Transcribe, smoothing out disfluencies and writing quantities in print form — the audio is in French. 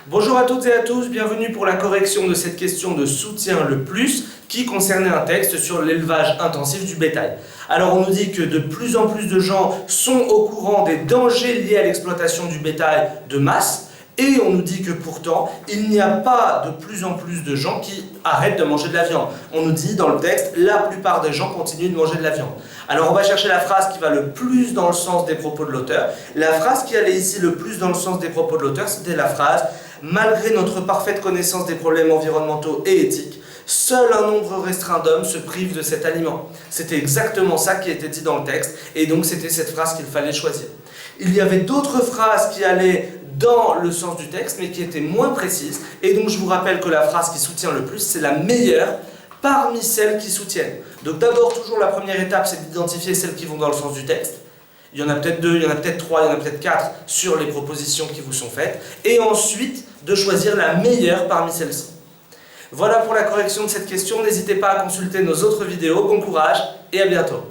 Bonjour à toutes et à tous, bienvenue pour la correction de cette question de soutien le plus qui concernait un texte sur l'élevage intensif du bétail. Alors on nous dit que de plus en plus de gens sont au courant des dangers liés à l'exploitation du bétail de masse et on nous dit que pourtant il n'y a pas de plus en plus de gens qui arrêtent de manger de la viande. On nous dit dans le texte, la plupart des gens continuent de manger de la viande. Alors on va chercher la phrase qui va le plus dans le sens des propos de l'auteur. La phrase qui allait ici le plus dans le sens des propos de l'auteur, c'était la phrase « Malgré notre parfaite connaissance des problèmes environnementaux et éthiques, seul un nombre restreint d'hommes se privent de cet aliment. » C'était exactement ça qui était dit dans le texte, et donc c'était cette phrase qu'il fallait choisir. Il y avait d'autres phrases qui allaient dans le sens du texte, mais qui étaient moins précises, et donc je vous rappelle que la phrase qui soutient le plus, c'est la meilleure parmi celles qui soutiennent. Donc d'abord, toujours la première étape, c'est d'identifier celles qui vont dans le sens du texte. Il y en a peut-être 2, il y en a peut-être 3, il y en a peut-être 4 sur les propositions qui vous sont faites. Et ensuite, de choisir la meilleure parmi celles-ci. Voilà pour la correction de cette question. N'hésitez pas à consulter nos autres vidéos. Bon courage et à bientôt.